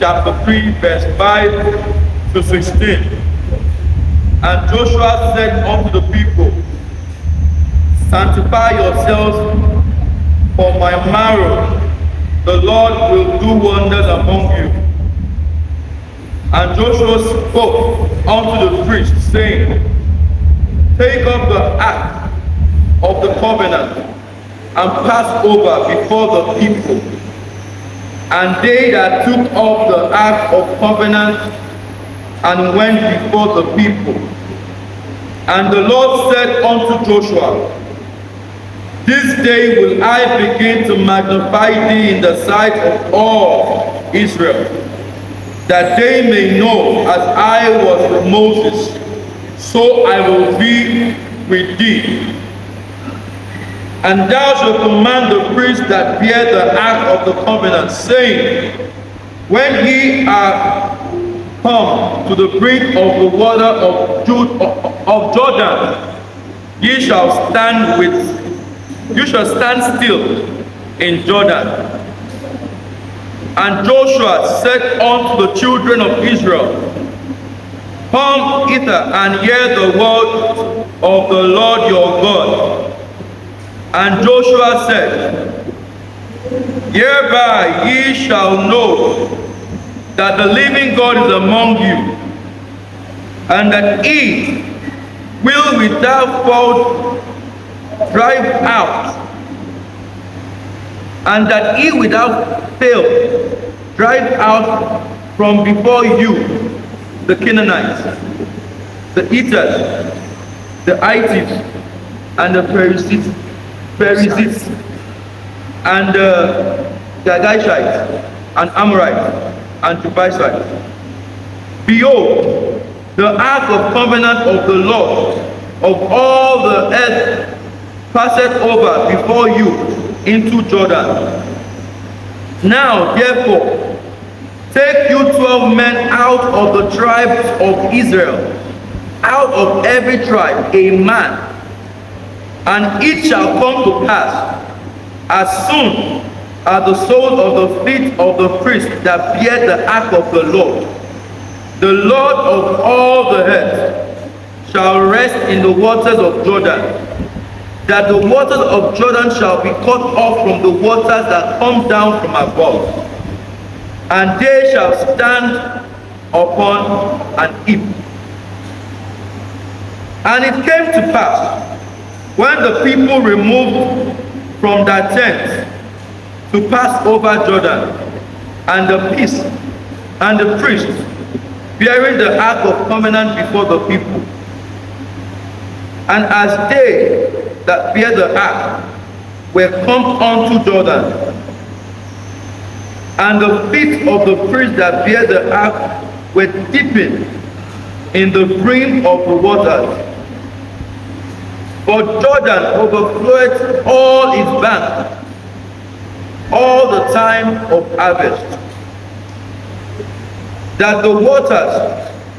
chapter 3, verse 5 to 16. And Joshua said unto the people, Sanctify yourselves, for my marrow, the Lord will do wonders among you. And Joshua spoke unto the priests, saying, Take up the ark of the covenant, and pass over before the people. And they that took up the ark of covenant, and went before the people. And the Lord said unto Joshua, This day will I begin to magnify thee in the sight of all Israel, that they may know, as I was with Moses, so I will be with thee. And thou shalt command the priests that bear the ark of the covenant, saying, When ye are come to the brink of the water of Jordan, ye shall stand still in Jordan. And Joshua said unto the children of Israel, Come hither and hear the word of the Lord your God. And Joshua said, Hereby ye shall know that the living God is among you, and that he will without fault drive out, and that he without fail drive out from before you the Canaanites, the Hittite, the Hittites, and the Perizzites, and the Girgashites, and Amorites, and Jebusites. Behold, the ark of covenant of the Lord of all the earth passeth over before you into Jordan. Now therefore take you 12 men out of the tribes of Israel, out of every tribe a man, and it shall come to pass, as soon as the soles of the feet of the priests that bear the ark of the Lord of all the earth, shall rest in the waters of Jordan, that the waters of Jordan shall be cut off from the waters that come down from above, and they shall stand upon an heap. And it came to pass, when the people removed from their tents to pass over Jordan, and the priests bearing the ark of covenant before the people, and as they that bear the ark were come unto Jordan, and the feet of the priests that bear the ark were dipping in the brim of the waters, for Jordan overflowed all its banks all the time of harvest, that the waters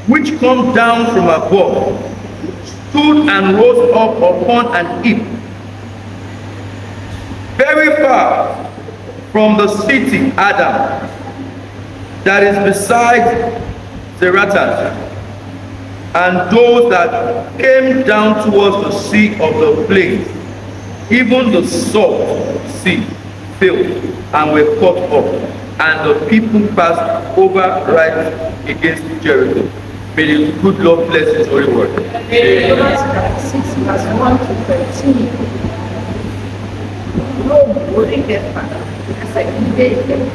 which come down from above stood and rose up upon an heap, very far from the city Adam, that is beside Zaretan, and those that came down towards the sea of the plain, even the salt sea, filled and were cut off, and the people passed over right against Jericho. May the good Lord bless his holy word. Chapter 6, verse 1 to 13. Lóògùn orí kẹfà, ẹsẹ̀ ìdílé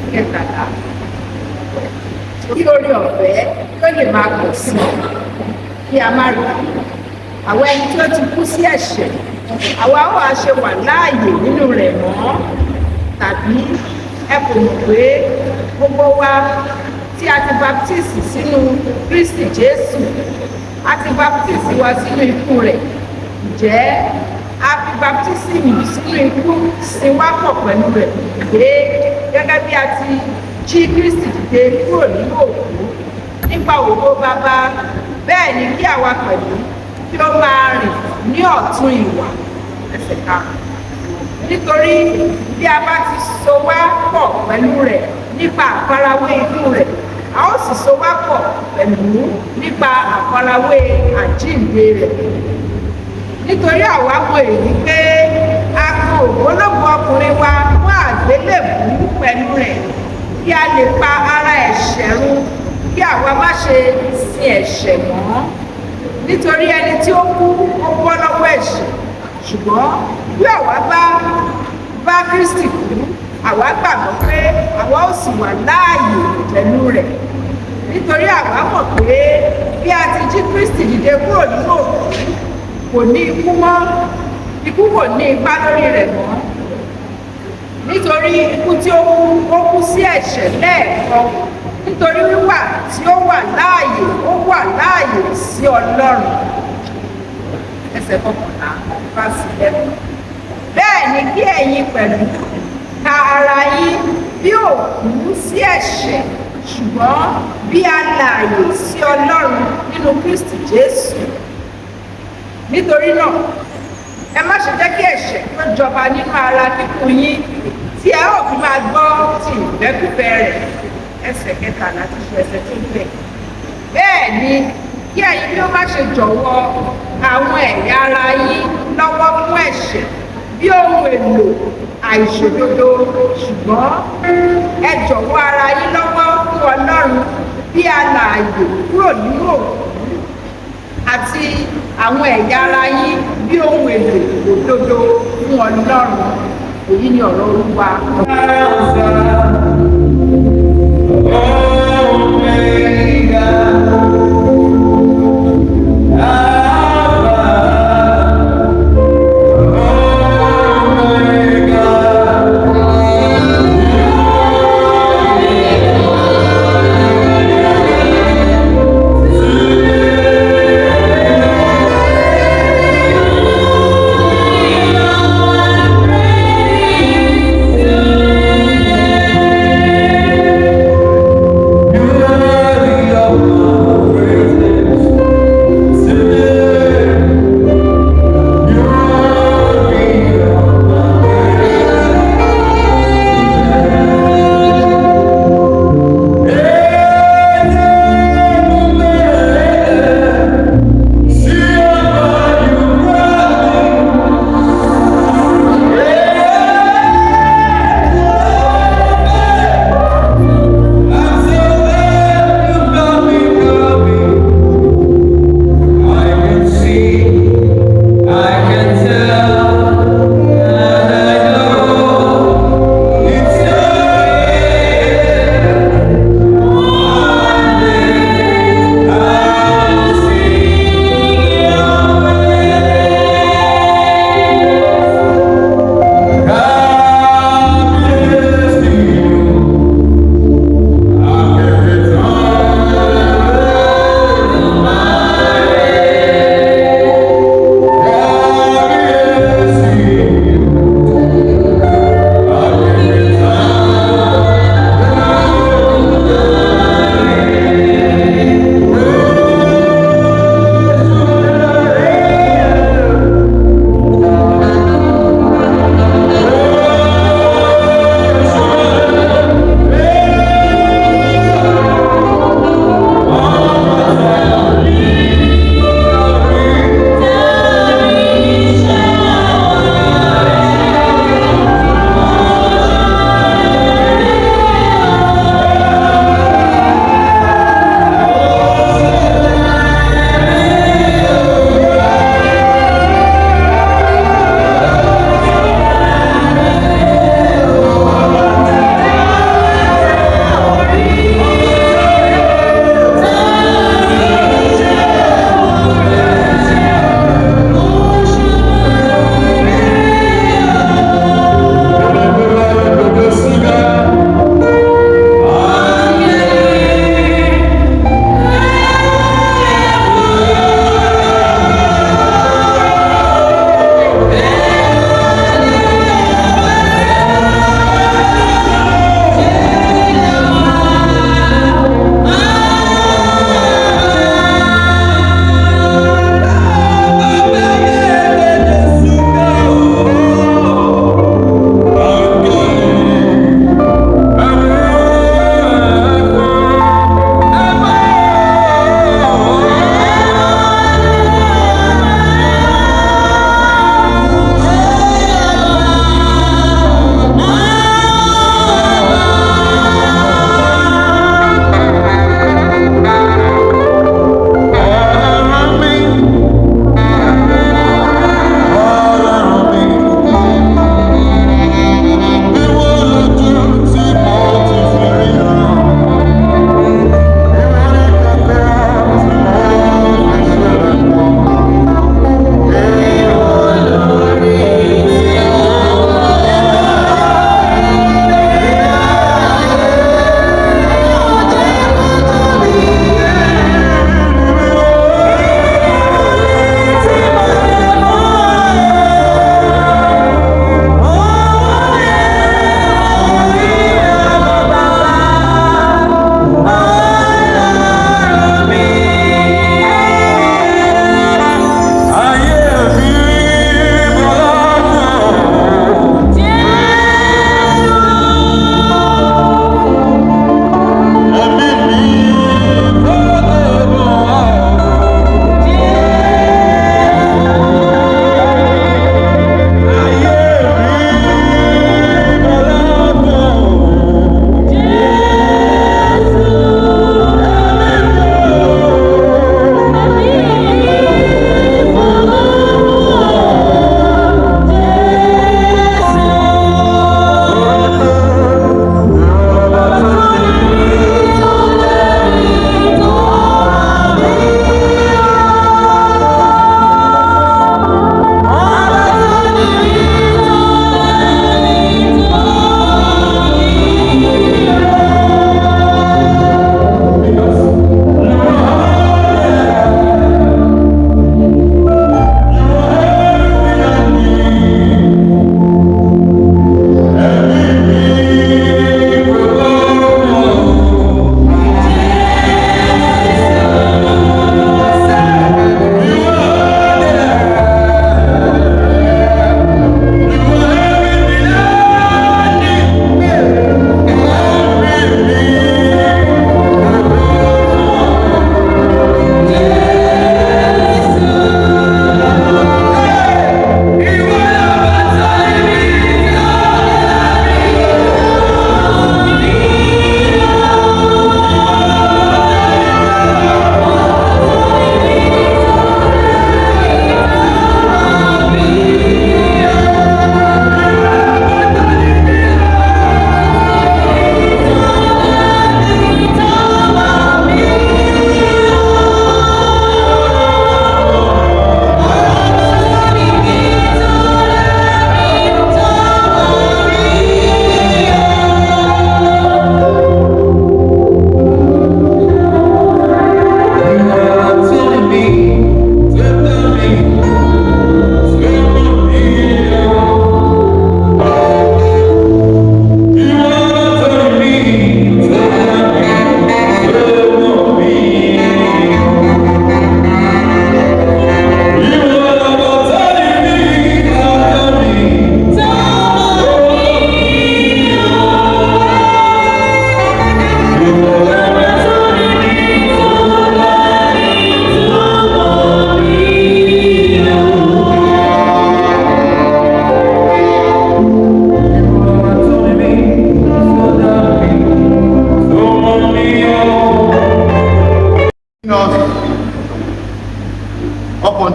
ìkẹtàlá. Kí orí ọ̀fẹ́ tó lè máa pọ̀ sí kí a má rí. Àwọn ẹni tí ó ti kú sí ẹ̀ṣẹ̀, àwa ó wá ṣe wà láàyè nínú rẹ̀ mọ́. Tàbí ẹ kò mọ̀ pé gbogbo wa tí a ti baptisi sínú Kristi Jésù, a ti baptisi wa sínú ikú rẹ̀. Ǹjẹ́ a fi baptisimi sínú ikú sin wá pọ̀ pẹ̀lú rẹ̀ pé gẹ́gẹ́ bí a ti jí Kristi dìde kúrò nínú òkú nípa ògo Baba, bẹ́ẹ̀ ni kí àwa pẹ̀lú kí ó máa rìn ní ọ̀tún ìwà. Ẹsẹ̀ karùn-ún. Nítorí bí a bá ti so wá pọ̀ pẹ̀lú rẹ̀ nípa àfarawé ikú rẹ̀, a ó sì so wá pọ̀ pẹ̀lú nípa àfarawé àjíǹde rẹ̀. Nítorí àwa mọ èyí pé a kan ògbólógbòó ọkùnrin wa fún àgbélébùú pẹ̀lú rẹ̀ kí a lè pa ara ẹ̀ṣẹ̀ run kí àwa má ṣe sin ẹ̀ṣẹ̀ mọ́. Nítorí ẹni tí ó kú ó bọ́ lọ́wọ́ ẹ̀ṣẹ̀, ṣùgbọ́n bí àwa bá Kristi kú, àwa gbàgbọ́ pé àwa ó sì wà láàyè pẹ̀lú rẹ̀. Nítorí àwa mọ̀ pé bí a ti jí Kristi dìde kúrò nínú òkú, kò ní ikú mọ́, ikú kò ní ipá lórí rẹ̀ mọ́. Nítorí ikú tí ó kú sí ẹ̀ṣẹ̀ lẹ́ẹ̀kan, nítorí wíwà tí ó wà láàyè sí Ọlọ́run. Ẹsẹ̀ kọkànlá fásitì lẹ́nu. Bẹ́ẹ̀ ni kí ẹ̀yin pẹ̀lú ka ara yín bí òkú sí ẹ̀ṣẹ̀, ṣùgbọ́n bí alààyè sí Ọlọ́run nínú Kristi Jésù. Nítorí náà, ẹ má ṣe jẹ́ kí ẹ̀ṣẹ̀ tó jọba nínú ara kíkún yín tí ẹ ó fi máa gbọ́ ti ìfẹ́kúfẹ̀ẹ́ rẹ̀. Ẹsẹ̀ kẹtàlá ti ṣe ẹsẹ̀ tó bẹ̀. Bẹ́ẹ̀ ni kí ẹ̀yin bí ó má ṣe jọ̀wọ́ àwọn ẹ̀yà ara yín lọ́wọ́ fún ẹ̀ṣẹ̀ bí ohun èlò àìṣòdodo, ṣùgbọ́n ẹ jọ̀wọ́ ara yín lọ́wọ́ fún Ọlọ́run bí alààyè kúrò nínú òkú, àti àwọn ẹ̀yà ara yín bí ohun èlò òdodo fún Ọlọ́run. Èyí ni ọ̀rọ̀ Olúwa.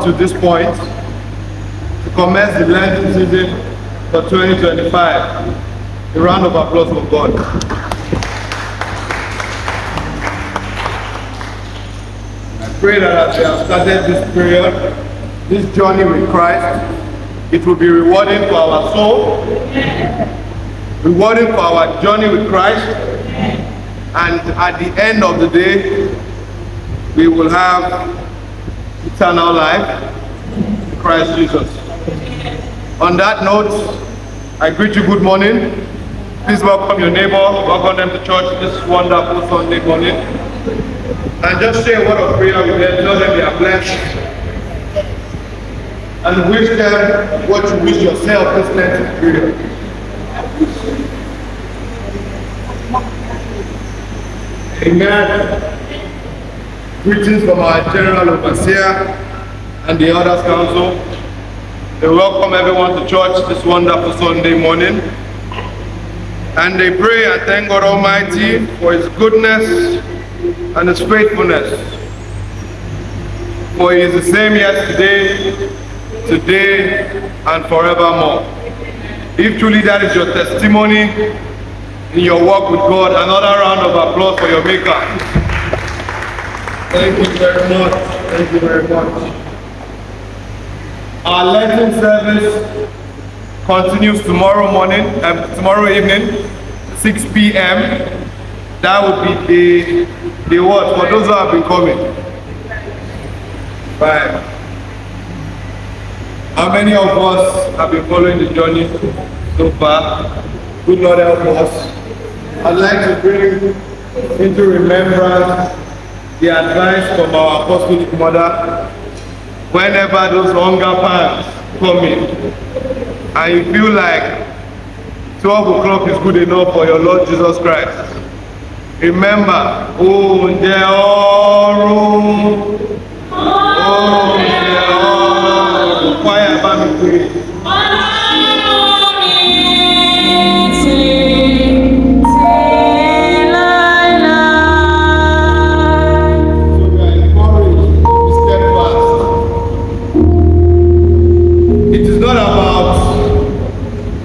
up to this point to commence the Lenten season for 2025. A round of applause for God. I pray that as we have started this period, this journey with Christ, it will be rewarding for our soul, rewarding for our journey with Christ, and at the end of the day, we will have eternal life in Christ Jesus. On that note, I greet you good morning. Please welcome your neighbor, welcome them to church this wonderful Sunday morning. And just say a word of prayer with them, tell them they are blessed. And wish them what you wish yourself this Lenten period. Amen. Greetings from our General Overseer and the Elders Council. They welcome everyone to church this wonderful Sunday morning. And they pray and thank God Almighty for His goodness and His faithfulness. For He is the same yesterday, today, and forevermore. If truly that is your testimony in your walk with God, another round of applause for your Maker. Thank you very much. Thank you very much. Our Lenten service continues tomorrow morning, tomorrow evening, 6 p.m. That will be the what for those who have been coming. 5. How many of us have been following the journey so far? Good Lord help us. I'd like to bring into remembrance the advice from our apostolic mother. Whenever those hunger pangs come in and you feel like 12 o'clock is good enough for your Lord Jesus Christ, remember, oúnjẹ ọ̀run, oúnjẹ ọ̀run, choir bá mi pè.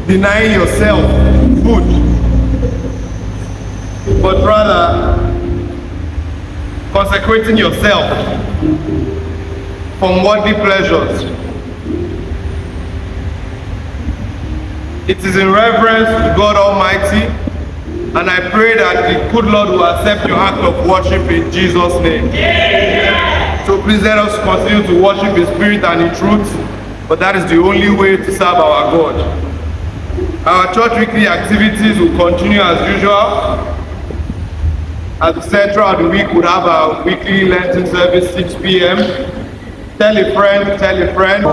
Denying yourself food, but rather consecrating yourself from worldly pleasures. It is in reverence to God Almighty, and I pray that the good Lord will accept your act of worship in Jesus' name. Yeah. So please let us continue to worship in spirit and in truth, but that is the only way to serve our God. Our church weekly activities will continue as usual. At the center of the week, we'll have our weekly Lenten service, 6 p.m. Tell a friend, tell a friend.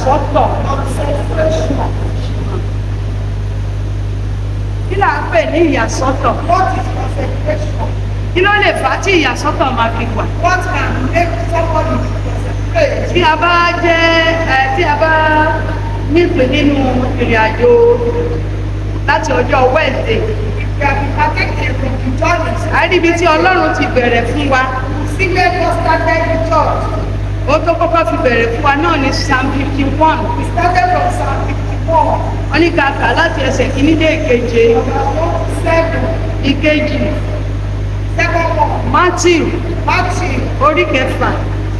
ìyàsọ́tọ̀. Consecration. Kí là ń pè ní ìyàsọ́tọ̀? What is consecration? Kí ló lè fà á tí ìyàsọ́tọ̀ máa fi wà? What can make somebody to consecrate? Tí a bá tí a bá nípìn nínú ìrìn àjò láti ọjọ́ Wednesday, We have been partaking from the journeys. àríbi tí Ọlọ́run ti bẹ̀rẹ̀ fún wa. We see where God started the church. Ó tó kọ́kọ́ fi bẹ̀rẹ̀ fún wa náà ní Psalm 51. We started from Psalm 54. Wọ́n ní ká kà láti ẹsẹ̀ kìíní dé ìkeje, Verse 1 to 7. ìkejì, Second one. Matthew Matthew orí kẹfà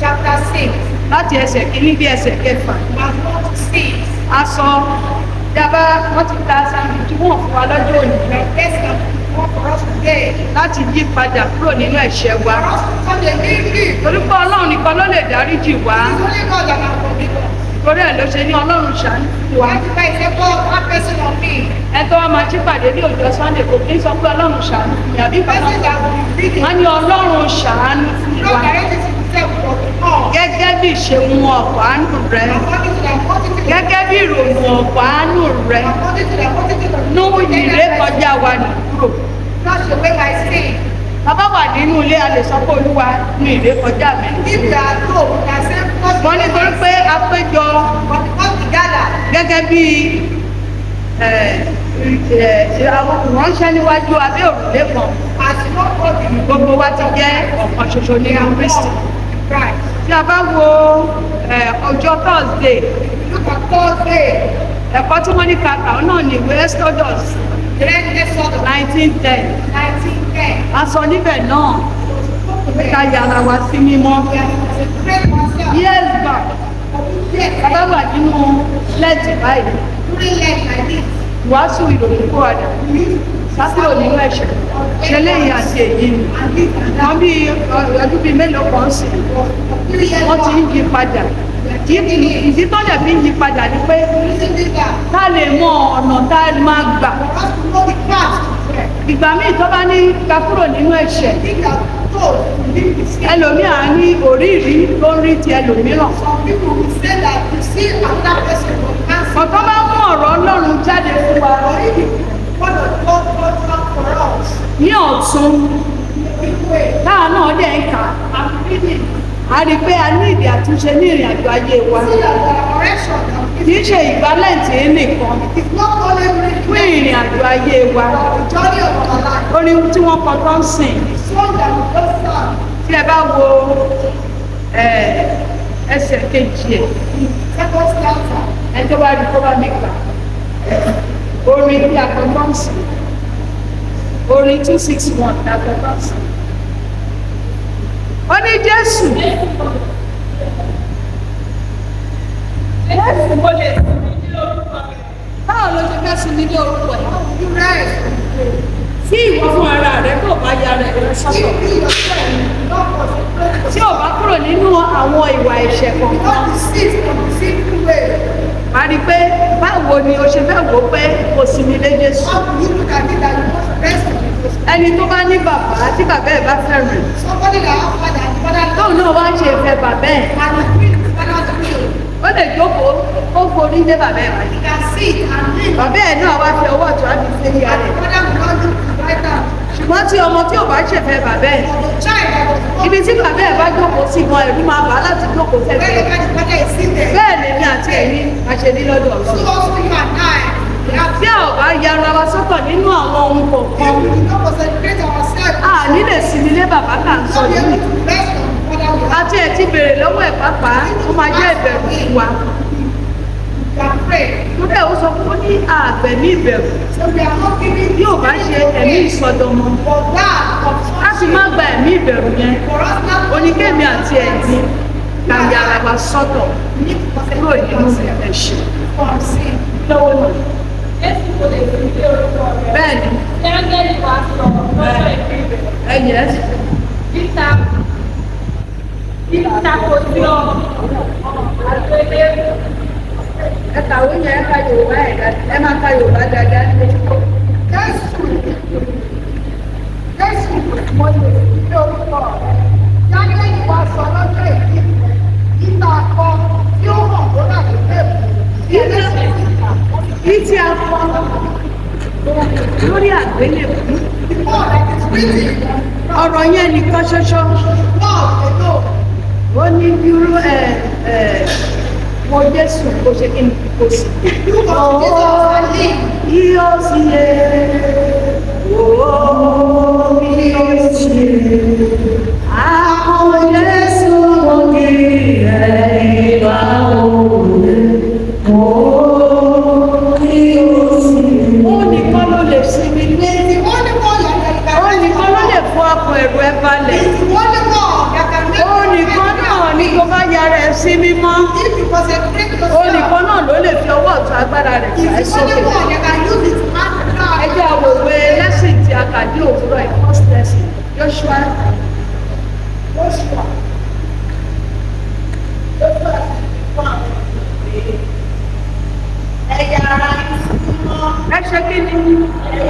chapter 6. láti ẹsẹ̀ kìíní dé ẹsẹ̀ kẹfà. Verse 1 to 6. A sọ dábà wọ́n ti ta Psalm 51 fún wa lọ́jọ́ òní The best of one for us today. láti yí padà kúrò nínú ẹ̀ṣẹ̀ wa. For us to come and live. Torí pé Ọlọ́run nìkan ló lè dáríjì wá. It's only God that can forgive us. Torí ẹ̀ ló ṣe ní Ọlọ́run ṣàánú fún wa. Why do I say, God, have mercy on me? Ẹ tó wá máa jí pàdé ní ọjọ́ Sunday kò kí ń sọ pé Ọlọ́run ṣàánú fún mi àbí bàbá Person that will be reading. wọn ní Ọlọ́run ṣàánú fún Not wa directed to himself, but to all. gẹ́gẹ́ bí ìṣeun ọ̀pọ̀ àánú rẹ, According to the quantity of gẹ́gẹ́ bí ìrònú ọ̀pọ̀ àánú rẹ, according to the quantity of nú ìrékọjá wa nì kúrò. flush away my sin. Bàbá wà nínú ilé a lè sọ pé Olúwa nú ìrékọjá mi. If we are low, we can say flush Wọ́n away nítorí my pé sin. a péjọ But because we gather, gẹ́gẹ́ bí àwọn ìránṣẹ́ níwájú abẹ́ òrùlé kan, as one body, gbogbo wa ti jẹ́ ọ̀kan ṣoṣo we nínú are Kristi. one in Christ. Tí a bá wo ọjọ́ Thursday, Look at Thursday, ẹ̀kọ́ tí wọ́n ní kàkà náà ní ìwé Exodus the next Exodus 1910. 19:10. A sọ níbẹ̀ náà pé ká yára wa sí mímọ́. We are to consecrate ourselves. Years back, Yes, bàbá wà nínú lẹ́ẹ̀tì báyìí, during length like this, ìwàásù ìròyìn kó àdá, sásìkò nínú ẹ̀ṣẹ̀, ṣe léyìn àti èyí ni. Wọ́n bí ọdún bíi mélòó kan sí, wọ́n ti ń yí padà. Ìdí tó dẹ̀ fi ń yí padà ni pé ká lè mọ ọ̀nà tá a máa gbà. Ìgbà míì tó bá ní ká kúrò nínú ẹ̀ṣẹ̀, ẹlòmíà ní òríìrí ló ń rí ti ẹlòmíràn. Ọ̀tọ́ bá mú ọ̀rọ̀ Ọlọ́run jáde fún wa ní ọ̀tún, táà náà dẹ̀ ń kà á. A rí i pé a ní ìdí àtúnṣe ní ìrìn àjò ayé wa. Kì í ṣe ìgbálẹ̀ǹtì nìkan fún ìrìn àjò ayé wa. Orin tí wọ́n kọ tó ń sìn, tí ẹ bá wo ẹsẹ̀ kejì ẹ̀, ẹ tó bá rí kó bá mi kà. Orin tí a kọ tó ń sìn, orin 261 tí a kọ tó ń sìn. Ó ní Jésù. Jésù mo lè sùn ní orúkọ rẹ̀. Báwo ló ṣe fẹ́ sùn ní orúkọ ẹ̀? Tí ìwọ fún ara rẹ̀ tó bá ya rẹ̀ rẹ̀ sọ́tọ̀. Tí ò bá kúrò nínú àwọn ìwà ẹ̀ṣẹ̀ kọ̀ọ̀kan. Màá rí i pé báwo ni o ṣe fẹ́ wò ó pé kò sí mi lé Jésù. Ẹni tó bá ní bàbá tí bàbá ẹ̀ bá fẹ́ràn, tóun náà wá ṣe ìfẹ́ bàbá ẹ̀, ó lè jókòó ó forí lé bàbá ẹ̀ wáyé. Bàbá ẹ̀ náà wá fi ọwọ́ ọ̀tún á fi ṣe ìyá rẹ̀. Ṣùgbọ́n tí ọmọ tí ò bá ṣèfẹ́ bàbá ẹ̀, ibi tí bàbá ẹ̀ bá jókòó sí gan ẹ̀rú máa bà á láti jókòó sẹ́gbẹ̀ẹ́. Bẹ́ẹ̀ lèmi àti ẹ̀yin àṣẹdí lọ́dọ̀ Ọlọ́run. Tí a ò bá yára wa sọ́tọ̀ nínú àwọn ohun kọ̀ọ̀kan, a ní lè sinmi lé bàbá kà ń sọ yìí. Àti ẹ̀ ti bèrè lọ́wọ́ ẹ̀ pàápàá, ó máa jẹ́ ìbẹ̀rù fún wa. Lórí ẹ̀ ó sọ fún ní àgbẹ̀ ní ìbẹ̀rù. Yóò bá ṣe ẹ̀mí ìsọdọmọ. Láti má gba ẹ̀mí ìbẹ̀rù yẹn, oníkémi àti ẹ̀yin ká yára wa sọ́tọ̀ kúrò nínú ẹ̀ṣẹ̀. Lọ́wọ́ náà. Bẹ́ẹ̀ni. Ẹ̀yẹ́. Ẹ kàwé yẹn ẹ ka Yorùbá ẹ̀ dáadáa, ẹ máa ka Yorùbá dáadáa ní ojú. Jésù mo lè fi ní orúkọ rẹ̀. Jáde ìwà sọ lọ́jọ́ ìdí ìta kan tí ó hàn lórí àdúgbò lórí àgbélébùú. The more that is written, Ọ̀rọ̀ yẹn nìkan ṣoṣo. God alone. Ó ní dúró mo Jésù kó ṣe kí n kó sì. You must Jesus and live. Yóò sì yé. Yóò sì yé. Àwọn Jésù mo kì í rẹ̀ ìgbà òde. Ó nìkan ló lè sinmi lé. He's the only one that can Ó nìkan ló lè fún ọkọ̀ ẹ̀rù ẹ balẹ̀. He's the only one that can make Ó nìkan náà ní kó bá yára ẹ sí mímọ́. If you concentrate Ó yourself, nìkan náà ló lè fi ọwọ́ ọ̀tún agbára rẹ̀ fà ẹ́ he's the only sókè. one that can use his hand to drive. Ẹ jẹ́ àwòrán lẹ́sìn tí a kà ní òwúrọ̀ yìí, first lesson, Joshua. Joshua. Ẹ̀yà ara yín sí mímọ́. Ẹ ṣe kí ni?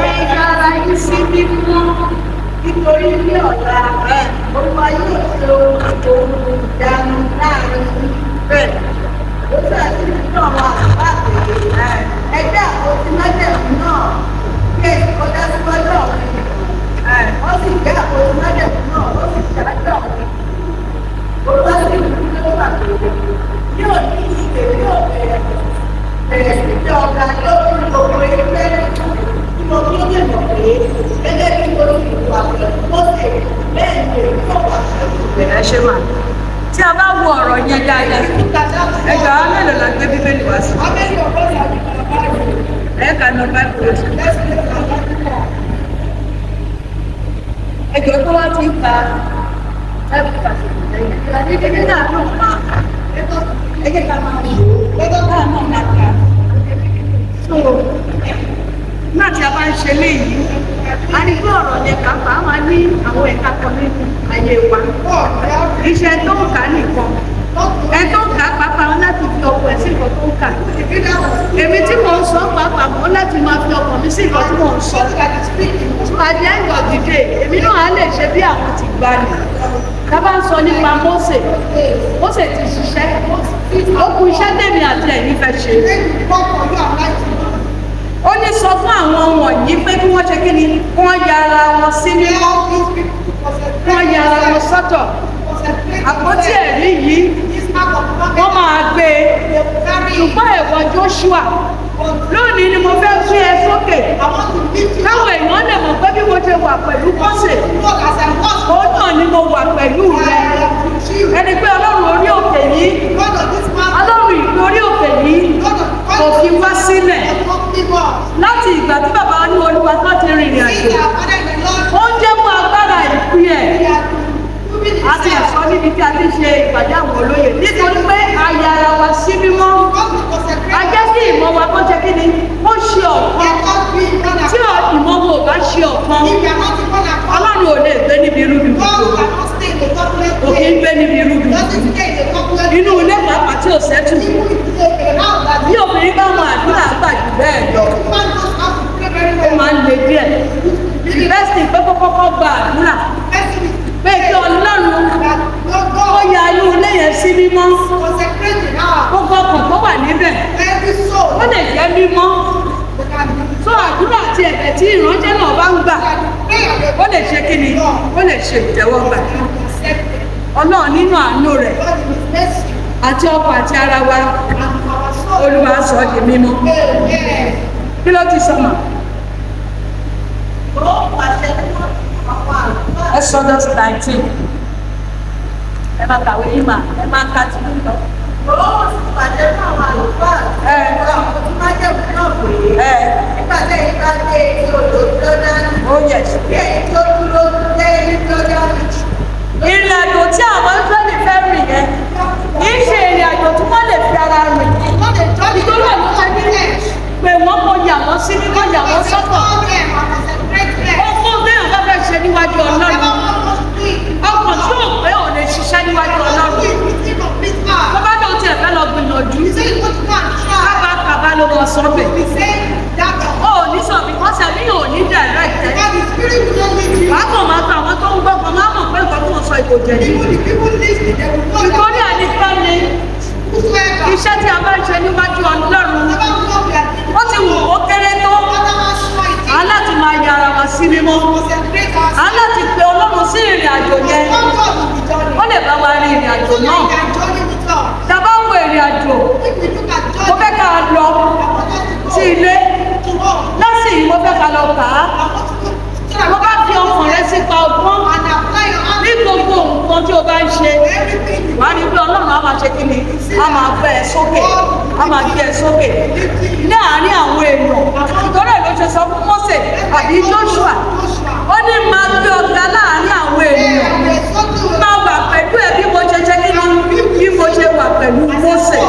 Ẹ̀yà ara yín sí mímọ́. Nítorí ní ọ̀la Olúwa yóò ṣe ohun ìdánu láàrin yín. Bẹ́ẹ̀ Ó sàtì nínú àwọn àbá àgbèrè ẹgbẹ́ àpótí májẹ̀mú náà kí èsì kọjá síwájú àwọn ènìyàn. Wọ́n sì gbé àpótí májẹ̀mú náà ó sì ṣáájú àwọn ènìyàn. Olúwa sì ní kí ló wà lóde. Yóò ní ìṣe yóò bẹ̀rẹ̀ sí jẹ́ ọ̀gá lórí gbogbo ẹgbẹ́ tí mo kí ó lè mọ̀ pé gẹ́gẹ́ bí mo ti wà pẹ̀lú Mósè bẹ́ẹ̀ ni èmi yóò wà pẹ̀lú bẹ̀rẹ̀ ṣe wà. Tí a bá wo ọ̀rọ̀ yẹn dáadáa, ẹ jọ àwọn mélòó la gbé bíbélì wá sí? Ẹ kà ní ọba ìkúrò sí. Ẹ jọ tó wá ti ń ka ẹ̀bùn pàṣẹ lẹ́yìn. Ìdílé náà ló ń pa. Ẹ jẹ́ ká máa wò ó. Gbẹ́gbẹ́ bá náà máa kà. So, náà tí a bá ń ṣe léyìí, a ní pé ọ̀rọ̀ yẹn kà á máa ní àwọn ẹ̀ka kan nínú ayé wa. Iṣẹ́ tó ń kà nìkan. Ẹ tó ń kà á pàápàá wọn láti fi ọkọ̀ ẹ̀ sí nǹkan tó ń kà. Èmi tí mò ń sọ pàápàá wọn láti máa fi ọkọ̀ mi sí nǹkan tí mò ń sọ. At the end of the day, èmi náà á lè ṣe bí àwọn ti gbà ní. Tá bá ń sọ nípa Mósè, Mósè ti ṣiṣẹ́. Ó kù iṣẹ́ tèmi àti ẹ̀yin fẹ́ ṣe. Ó ní sọ fún àwọn wọ̀nyí pé kí wọ́n ṣe kí ni wọ́n ya ara wọn sí mímọ́, wọ́n ya ara wọn sọ́tọ̀. Àpótí ẹ̀rí yìí wọ́n máa gbé e. Ṣùgbọ́n ẹ̀wọ̀n Joshua lónìí ni mo fẹ́ gbé ẹ sókè. Káwọn èèyàn lè mọ̀ pé bí mo ṣe wà pẹ̀lú Mósè, òun náà ni mo wà pẹ̀lú rẹ. Ẹni pé Ọlọ́run orí òkè yìí, Ọlọ́run ìlú orí òkè yìí kò fi wá sílẹ̀. Láti ìgbà tí bàbá ní Olúwa tó ti rìnrìn àjò, ó ń jẹ́ mú agbára ìpín ẹ̀. A ti ẹ̀sọ́ níbi tí a ti ṣe ìpàdé àwọn olóyè nítorí pé a ya ara wa sí mímọ́. A jẹ́ kí ìmọ̀ wa kó jẹ́ kí ni ó ṣe ọ̀kan. Tí ìmọ̀ wo ò bá ṣe ọ̀kan, Ọlọ́run ò lè gbé níbi irúgbìn gbogbo. Kò kí ń gbé níbi irúgbìn. Inú ilé pàápàá tí ò sẹ́tù. Bí obìnrin bá wọn àdúrà gbà jù bẹ́ẹ̀ lọ, ó máa ń le díẹ̀. Bẹ́sì pé kọ́kọ́ gba àdúrà. Pé kí Ọlọ́run ó ya inú ilé yẹn sí mímọ́. Gbogbo ọkàn tó wà níbẹ̀, ó lè jẹ́ mímọ́. Tó àdúrà àti ẹ̀bẹ̀ tí ìránṣẹ́ náà bá ń gbà, ó lè ṣe kí ni? Ó lè ṣe ìtẹ́wọ́gbà. Ọlọ́run nínú àánú rẹ̀ àti ọkọ̀ àti ara wa, Olúwa sọ di mímọ́. Kí ló ti sọmọ? Exodus 19. Ẹ máa kàwé yín mà, ẹ máa ka tí ń lọ. Oh yes. Ìrìn àjò tí àwọn Ísírẹ́lì fẹ́ rìn yẹn, kì í ṣe ìrìn àjò tí wọ́n lè fi ara rìn. Nítorí àwọn ṣe ní pé wọ́n kò yà wọ́n sí mímọ́, yà wọ́n sọ́tọ̀. Ó fún bí àwọn fẹ́ ṣe níwájú Ọlọ́run. Ọkàn tí ò pé ò lè ṣiṣẹ́ níwájú Ọlọ́run. Tó bá lọ tiẹ̀ fẹ́ lọ gbìyànjú. Kábàkàbà ló wọ sọ́bẹ̀. Ó ní sọ̀bì kan sẹ́mi ò ní direct. Wàá kàn máa ta àwọn tó ń gbọ́kàn máa mọ̀ pé nǹkan tó ń sọ ìbò jẹ̀ ní. Nítorí àníkàn ni iṣẹ́ tí a bá ń ṣe níwájú Ọlọ́run, ó ti wù ó kéré tó. Aláti máa sí mímọ́. À ń láti pe Ọlọ́run sí ìrìn àjò yẹn. Ó lè bá wa rin ìrìn àjò náà. Tá a bá wo ìrìn àjò, mo fẹ́ ká lọ sí ilé. Lọ́sìn yìí mo fẹ́ ká lọ kà á. Mo bá fi ọkàn rẹ sípa ọgbọ́n ní gbogbo nǹkan tí o bá ń ṣe. Wàá rí pé Ọlọ́run á máa ṣe kí ni? Á máa gbé ẹ sókè. Á máa gbé ẹ sókè. Láàárín àwọn èèyàn, ìtọ́rọ̀ ló ṣe sọ fún Mósè àbí Jóṣúà. Ó ní máa gbé ọ̀gá láàárín àwọn ènìyàn. Máa wà pẹ̀lú ẹ bí mo ṣe ṣe kí ni? Bí mo ṣe wà pẹ̀lú Mósè.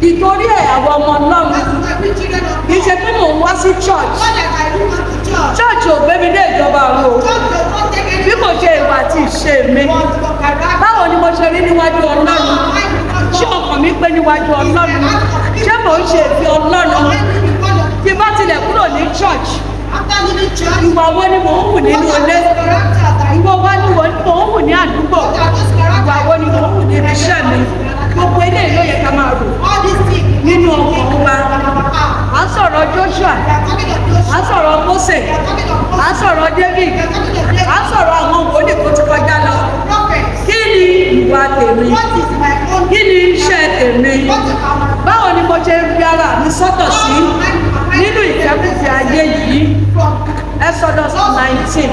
Ìtorí ẹ̀ àwọn ọmọ Ọlọ́run kì í ṣe pé mò ń wá sí church. Church ò gbé mi dé ìjọba ọ̀run o. Bí kò ṣe ìwà àti ìṣe mi. Báwo ni mo ṣe rí níwájú Ọlọ́run? Ṣé ọkàn mi pé níwájú Ọlọ́run? Ṣé mò ń ṣe ìfẹ́ Ọlọ́run? Tí bá tilẹ̀ kúrò ní church, ìwà wo ni mò ń hù nínú ilé? Ìwà wo ni mò ń hù ní àdúgbò? Ìwà wo ni mò ń hù níbi iṣẹ́ mi? Gbogbo eléyìí ló yẹ ká máa rò nínú ọkàn wa. À ń sọ̀rọ̀ Joshua, à ń sọ̀rọ̀ Mósè, à ń sọ̀rọ̀ David, à ń sọ̀rọ̀ àwọn wòlíì tó ti kọjá lọ. Kí ni ìwà tèmi? Kí ni iṣẹ́ tèmi? Báwo ni mo ṣe ń fi ara mi sọ́tọ̀ sí nínú ìfẹ́kùfẹ́ ayé yìí? Exodus 19.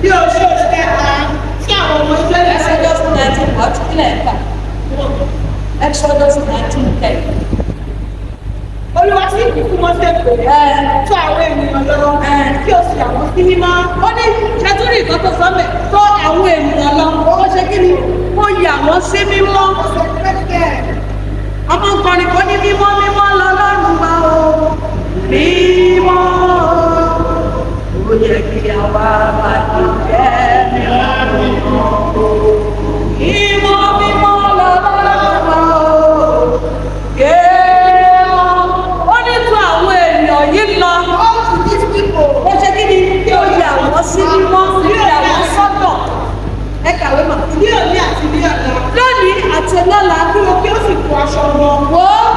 Bí o ṣe ṣe ta sí àwọn ọmọ ìṣẹ́lẹ̀ Exodus 19 ọtí kílẹ̀ ẹ̀ka. Exodus 19:10. Olúwa sì kí fún Mósè pé tó àwọn ènìyàn lọ kí o sì àwọn sí mímọ́. Ó ní ṣẹ́túrì kan tó sọ́mẹ̀ tó àwọn ènìyàn lọ. Ó ṣe kí ni? Ó yà wọ́n sí mímọ́. Ọmọ nǹkan kan ní mímọ́ mímọ́ lọ́lọ́run wa o. Mímọ́ ó yẹ kí àwa máa ti jẹ́ mímọ́. Mímọ́ mímọ́ lọ́lọ́run wa o. Ó ní tó àwọn èèyàn yìí lọ. Ó ṣe kí ni? Kí ó yà wọ́n sí mímọ́, yà wọ́n sọ́tọ̀. Ẹ kàwé mà. Ní òní àti ní ọ̀la. Lónìí àti lọ́la Kí o kí o sì fọ aṣọ wọn. wò ó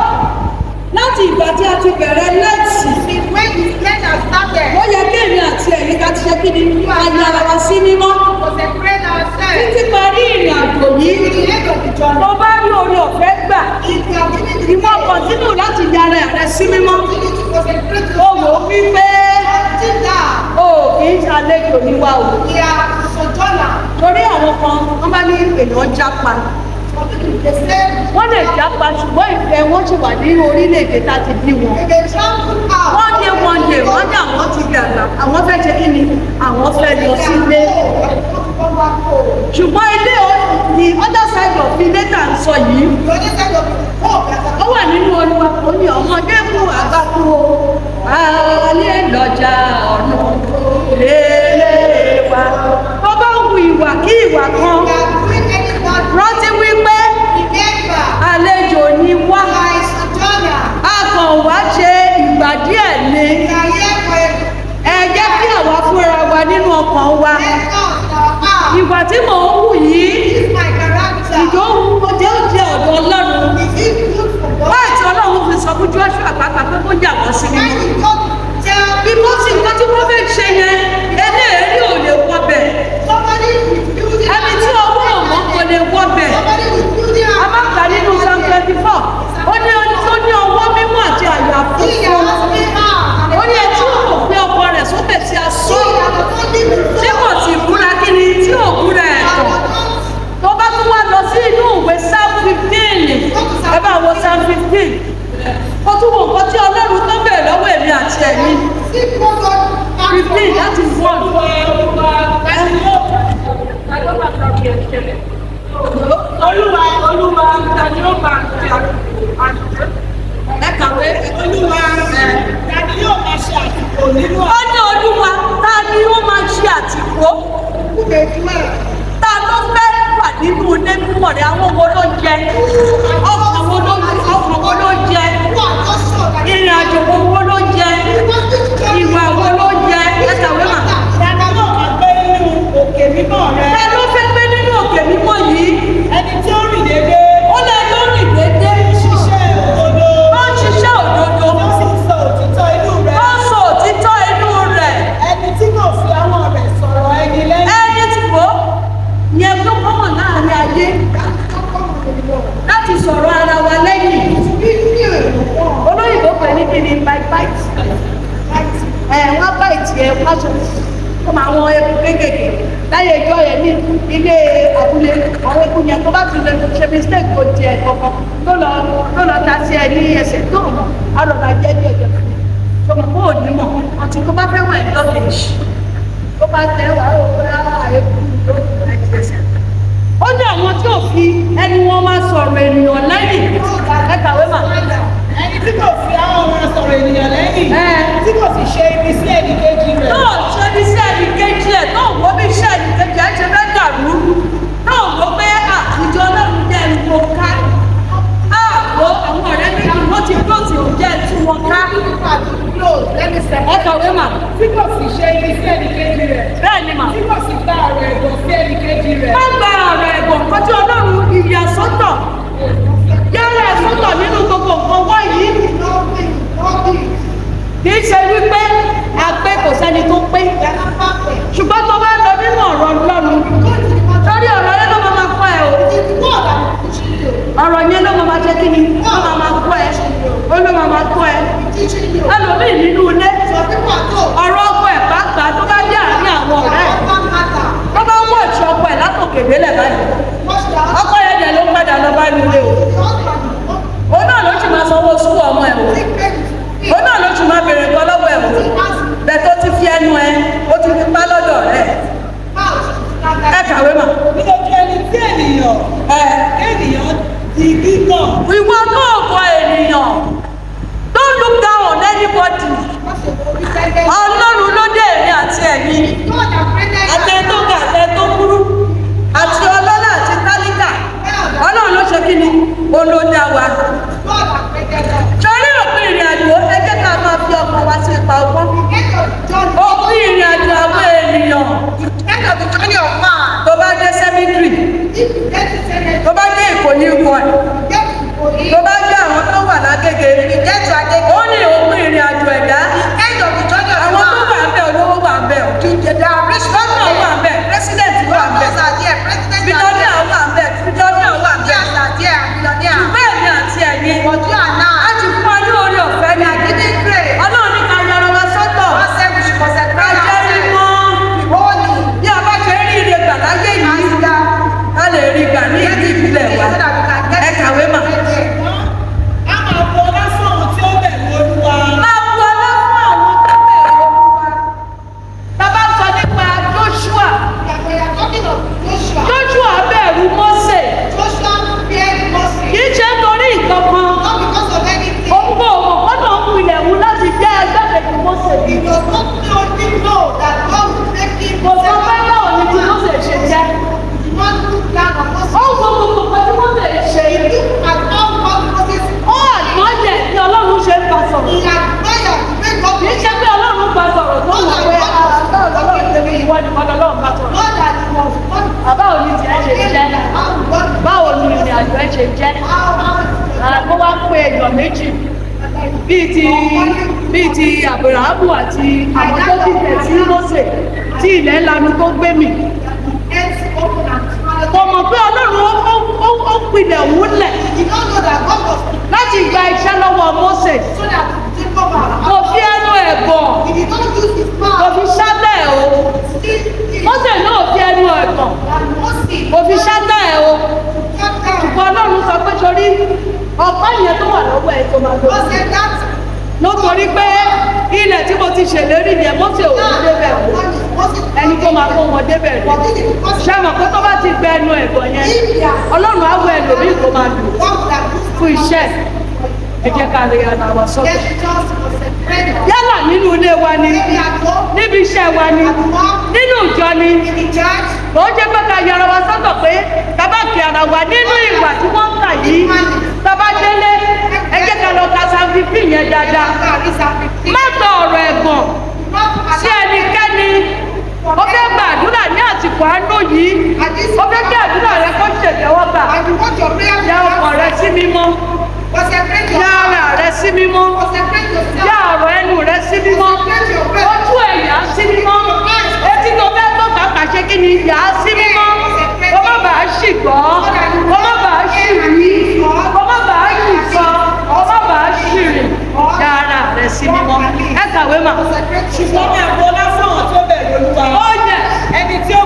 láti ìgbà tí a ti bẹ̀rẹ̀ lẹ́ẹ̀sì. Since when the year has started, Ó yẹ kí èmi àti ẹ̀yin ká ti ṣe kí ni? Ayára wa sí mímọ́. consecrate ourselves Títí parí ìrìn àjò to yìí. the end of the journey. Mo bá rí oore ọ̀fẹ́ gbà. If you are giving the Ìwọ kọ̀ntínú láti yára rẹ sí mímọ́. continue to consecrate Ó yourself. wò ó wípé Until now, o kì í ṣàlejò níwá o. we are sojourner. Torí àwọn kan wọ́n bá ní èèyàn jápa. Some people they say Wọ́n lè jápa ṣùgbọ́n ìfẹ́ wọn ṣì wà ní orílẹ̀-èdè tá a ti bí wọn. they dey travel out. Wọ́n ní wọ́n ní àwọn ti gbàgbà. Àwọn fẹ́ ṣe kí ni? Àwọn fẹ́ lọ sílé. Come back home. Ṣùgbọ́n ilé ní other side of ilé tà ń sọ yìí. The other side of the home, Ó wà nínú Olúwa kò ní ọmọdé kú àgbà kú o. Alẹ́ lọ́jà ọ̀nà lélẹ̀ wa. Bó bá ń hu ìwà kí ìwà kan, we are doing any bad rántí wípé remember àlejò ni wá. we are a sojourner. A kàn wá ṣe ìgbà díẹ̀ ni. We are here for a Ẹ jẹ́ kí àwa fúnra wa nínú ọkàn wa. let us in our heart. Ìwà tí mò ń hù yìí, This is my character. ìdóhùn mo jẹ́ ọ̀dọ̀ Ọlọ́run. Is it good for God? Wáyé tí Ọlọ́run fi sọ fún Joshua pàápàá pé kó yà wọ́n sí Why mímọ́. did God tell Because nǹkan tí wọ́n fẹ́ ṣe yẹn, eléèrí ò lè wọ bẹ̀. somebody is building Ẹni tí ọwọ́ ọ̀mọ́ kò lè wọ bẹ̀. somebody is building A máa kà nínú Psalm 24. Ó ní ọwọ́ mímọ́ àti àyà He funfun. has me out. Ó ní ẹtí ò gbé ọkọ rẹ̀ sókè sí asọ́. He has not lived Tí kò sì búra kí ni tí ò búra ẹ̀tọ́. Tó bá tún wá lọ sí inú ìwé Psalm 15. Ẹ bá wo Psalm 15. Ó tún wo nǹkan tí Ọlọ́run tó bẹ̀rẹ̀ lọ́wọ́ èmi àti ẹ̀yin. 15 that is 1. Olúwa ta ni ó máa ṣe àtúntò? Ẹ kàwé. Olúwa ta ni yóò máa ṣe àtúntò nínú Ó ní Olúwa ta ni ó máa ṣe àtìpó? àkókò ìtumọ̀? Ta ló fẹ́ wà nínú ilé mímọ́ rẹ̀? Àwọn wo ló jẹ? Ọkàn wo ló jẹ? Wọ́n àjọ sọ̀rọ̀ Ìrìn àjò wo ló jẹ? Ìwà wo ló jẹ? Ẹ kàwé mà. Dada náà máa gbé nínú òkè mímọ́ rẹ. Ta ló fẹ́ gbé nínú òkè mímọ́ yìí? Ẹni tí ó rìn dédé. Ó lè ló rìn dédé. Ṣiṣẹ́ òdodo. Ó ń ṣiṣẹ́ òdodo. Ó sì ń sọ òtítọ́ inú rẹ̀. Ó ń sọ òtítọ́ inú rẹ̀. wọ́n bá ìtì ẹ̀ wọ́n aṣọ fún àwọn eku kéékèèké láyé ìjọ yẹn ní ilé abúlé àwọn eku yẹn tó bá ti lè ṣe mistake kò jẹ kankan tó lọ ta sí ẹ ní ẹsẹ̀ tó mọ̀ alọ́ba jẹ́ ní ẹ̀jẹ̀ tó mọ̀ kó ò ní mọ̀ ọtí tó bá fẹ́ wọ̀ ẹ̀ lọ́kẹ̀ẹ́sì tó bá tẹ̀ wá ó fẹ́ eku ló ti ẹsẹ̀. Ó ní àwọn tí ò fi ẹni wọn máa sọ̀rọ̀ ènìyàn lẹ́yìn ẹ kàwé mà. Ẹni tí kò fi àwọn ọmọ sọ̀rọ̀ ènìyàn lẹ́yìn, tí kò sì ṣe ibi sí ẹnì kejì rẹ̀. Náà ṣe ibi sí ẹnì kejì ẹ̀ náà wo bí iṣẹ́ ẹnì kejì ẹ̀ ṣe fẹ́ dàrú. Náà wo pé àtijọ́ Ọlọ́run jẹ́ ìwò ká. Àwọ̀ àwọn ọ̀rẹ́ méjì wọ́n ti gbòòtì jẹ́ tú wọn ká. Ẹ kàwé mà. Tí kò sì ṣe ibi sí ẹnì kejì rẹ̀. Bẹ́ẹ̀ ni mà. Tí kò sì gba ọ̀rọ̀ ẹ̀gbọ́n sí ẹnì kejì rẹ̀. Má gba ọ̀rọ̀ ẹ̀gbọ́n kọjú Ọlọ́run ìyàsọ́tọ̀. Yára ẹ̀sọ́tọ̀ nínú gbogbo nǹkan wọ̀nyí. Kì í ṣe wípé àpé kò sẹ́ni tó pé. Ṣùgbọ́n tó bá lọ nínú ọ̀rọ̀ Ọlọ́run. Torí ọ̀rọ̀ yẹn ló máa kọ́ ẹ o. Ọ̀rọ̀ yẹn ló máa jẹ́ kí ni? Ó máa kọ́ ẹ. Ó ló máa kọ́ ẹ. Ẹlòmíì nínú ilé. Ọ̀rọ̀ ọkọ ẹ̀ pàápàá tó bá dé àárín àwọn ọ̀rẹ́ ẹ̀. Tó bá ń wọ̀ ọ̀ṣọ́ ọkọ ẹ̀ látòkè délẹ̀ báyìí. Ọkọ yẹn dẹ̀ ló padà lọ bá nílé o. Òun náà ló ti máa sanwó sùkú ọmọ ẹ̀ o. Òun náà ló ti máa bèrè nǹkan lọ́wọ́ ẹ̀ o. Bẹ́ẹ̀ tó ti fi ẹnu ẹ, ó ti fi pá lọ́dọ̀ rẹ̀. Ẹ kàwé mà. Nítorí ẹni tí ènìyàn di gígàn. Ìwọ náà kọ ènìyàn. Don't look down on anybody. Ọlọ́run ló dé èmi àti ẹ̀yin. Àtẹ tó ga àtẹ tó kúrú. Àti ọlọ́lá àti tálíkà. Ọlọ́run ló ṣe kí ni? Olódà wa. Torí òpin ìrìn àjò ẹ jẹ́ ká máa fi ọkàn wa sí ipa ọgbọ́n. Òpin ìrìn àjò àwọn ènìyàn. Tó bá dé sẹ́mítírì. Tó bá dé ìkòní ikọ̀ ẹ̀. Tó bá dé àwọn tó wà lágége. Ó ní òpin ìrìn àjò ẹ̀dá. Àwọn tó wà ń bẹ̀ olówó wà ń bẹ̀ o. Gómìnà wà ń bẹ̀, pírẹ́sídẹ̀ntì wà ń bẹ̀. Bílọ́níà wà ń bẹ̀, bílọ́níà wà ń bẹ̀. Bẹ́ẹ̀ ni àti ẹ̀yin. A ti fún wa ní orí ọ̀fẹ́ ni. Ọlọ́run ní ká yọrọ wa sọ́tọ̀. Ká jẹ́ mímọ́. Bí a bá ṣe rí ire gbà láyé yìí, a lè rí gbà ní ìlú ìbílẹ̀ wa. Ẹ kàwé mà. A máa bu ọlá fún àwọn tí ó bẹ̀rù Olúwa. Máa bu ọlá fún àwọn tó bẹ̀rù Olúwa. Bàbá sọ nípa Joshua. Joshua bẹ̀rù Mósè. Kì í ṣe nítorí nǹkan kan. Òun kò mọ̀ kọ́nà ń pilẹ̀ wù láti jẹ́ agbábẹ̀rù Mósè. Kò sọ pé báwo ni ti Mósè ṣe jẹ́. Ó wo gbogbo nǹkan tí Mósè ṣe. Ó àgbọ́jẹ̀ tí Ọlọ́run ṣe ń bá sọ̀rọ̀. Kì í ṣe pé Ọlọ́run bá sọ̀rọ̀ tó wù pé báwo lọ́lọ́run ṣe fi ìwọ nìkan lọ́lọ́run bá sọ̀rọ̀. Báwo ni tiẹ̀ ṣe jẹ́? Báwo ni ìrìn àjò ẹ̀ ṣe jẹ́? Kó wá pé èèyàn méjì bíi ti Àbùráhámù àti àwọn tó ti tẹ̀ sí Mósè tí ilẹ̀ lanu tó gbé mì. Kò mọ̀ pé Ọlọ́run ó pilẹ̀ wúlẹ̀ láti gba iṣẹ́ lọ́wọ́ Mósè. Kò fi ẹnu ẹ̀ bọ̀, kò fi ṣábẹ́ ẹ̀ o. Mósè náà fi ẹnu ẹ̀ bọ̀, kò fi ṣábẹ́ ẹ̀ o. Ṣùgbọ́n Ọlọ́run sọ pé torí ọ̀pá yẹn tó wà lọ́wọ́ ẹ̀ tó máa lọ. Nítorí pé ilẹ̀ tí mo ti ṣèlérí yẹn Mósè ò ní débẹ̀ o. Ẹni tó máa kó wọn débẹ̀ rẹ̀. Ṣé mọ̀ pé tó bá ti gbẹ ẹnu ẹ̀gbọ́n yẹn, Ọlọ́run á wọ ẹlòmíì tó máa lò fún iṣẹ́. Ẹ jẹ́ ká lè yàrá wa sọ́dọ̀. Yálà nínú ilé wa ni, níbi iṣẹ́ wa ni, nínú ìjọ ni. Ó jẹ́ pé ká yàrá wa sọ́dọ̀ pé bàbá kì ara wa nínú ìwà tí wọ́n ń kà yìí. Bàbá délé, ẹ jẹ́ ká lọ ka sanfífì yẹn dáadáa. Má tọ ọ̀rọ̀ ẹ̀gbọ́n sí ẹnikẹ́ni. Ó fẹ́ gba àdúrà ní àsìkò àánú yìí. Ó fẹ́ kí àdúrà rẹ kó ṣèjẹ́wọ́ gbà. Ya ọkàn rẹ sí mímọ́. Ya ara rẹ sí mímọ́. Ya ọ̀rọ̀ ẹnu rẹ sí mímọ́. Ojú ẹ̀yà sí mímọ́. Etí tó fẹ́ gbọ́ kàkà ṣe kí ni yà á sí mímọ́. Kó má bàa ṣì gbọ́. Kó má bàa ṣì rí. Kó má bàa ṣì sọ. Kó má bàa ṣì rìn. Ya ara rẹ sí mímọ́. Ẹ kàwé mà. ṣùgbọ́n ní àgbo lásán àwọn tó bẹ̀rù olúwa. Ó yẹ. Ẹni tí ó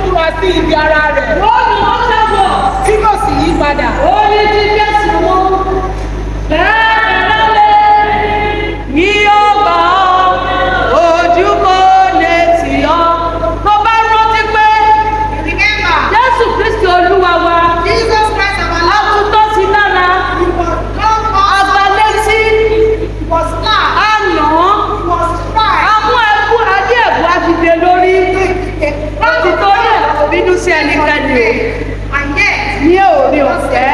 múra sí ibi ara rẹ̀. Wọ́n ní wọ́n ṣàbọ̀. Tí kò sì yí padà. Ó ní ti Jésù mú. Bẹ́ẹ̀ lálẹ́ ní ọgbà ojú kò lè tì ọ́. Tó bá rántí pé Remember, Jésù Kristi Olúwa wa, Jesus Christ our a Lord, tún tó sí lára, he was not àgbà létí, he was slapped, a nà án, he was tried. a mú ẹkú adé ẹ̀bù àfìdè lórí. Láti torí ẹ̀ bínú sí ẹnikẹ́ni o. And yet, Ní òní ọ̀fẹ́,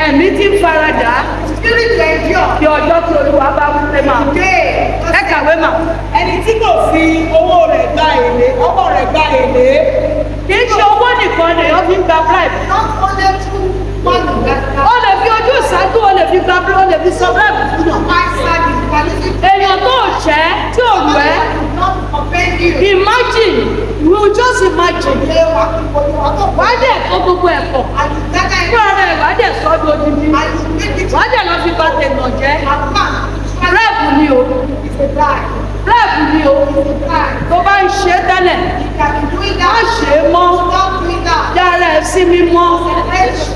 ẹ̀mí tí ń faradà spirit to endure. kí ọjọ́ tí Olúwa bá wí pé máa. Today, Ẹ kàwé mà. ẹni tí kò fi owó rẹ̀ gba èlé, ọwọ́ rẹ̀ gba èlé, Kì í ṣe owó nìkan lèèyàn fi ń gba bribe. not only through money that Ó lè fi ojú ìṣáájú, ó lè fi gba bribe, ó lè fi sọ bribe fún yàn. my service, but listen to Èèyàn tó ṣẹ́ tí ò rù ẹ́. not offend you. Imagine, you will just imagine. Ṣé wàá kí gbogbo wa tó Wàá dẹ̀ kó gbogbo ẹ̀ pọ̀. and you gather Fún ara ẹ̀ wàá dẹ̀ sọ ọ́ di odidi. and you make it Wàá dẹ̀ lọ fi ba tèèyàn jẹ́. and man, Bribe ni o. it's a bribe. Bribe ni o. It's a bribe. Tó bá ń ṣe é tẹ́lẹ̀, You can be doing má that. ṣe é mọ́. Stop doing that. Yára ẹ̀ sí mímọ́.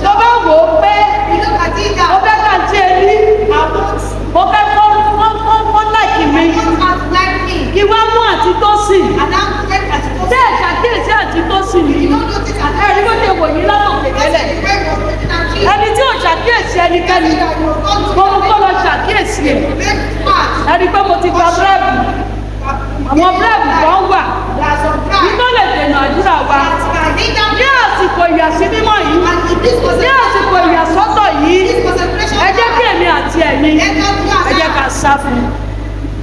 Tó bá wò ó pé You look at it mo now. fẹ́ kà tí ẹ ní, I want mo fẹ́ kó láìkì mi. not like me. Kí wá mú àti tó sì. And now get at it. Ṣé ẹ̀ ṣàkíyèsí àti tó sì You nìyí? don't notice at Ẹ̀rí bó ṣe wò yín látòkè tẹ́lẹ̀. Ẹni tí ò ṣàkíyèsí ẹnikẹ́ni, mo mú kó lọ ṣàkíyèsí ẹ̀. Ẹni pé mo ti gba búrẹ́bù. Àwọn búrẹ́bù kan wà. Iná lè dènà àdúrà wa. Ní àsìkò ìyàsí mímọ́ yìí, ní àsìkò ìyàsọ́tọ̀ yìí, ẹ jẹ́ kí èmi àti ẹ̀yin, ẹ jẹ́ ká sá fún un.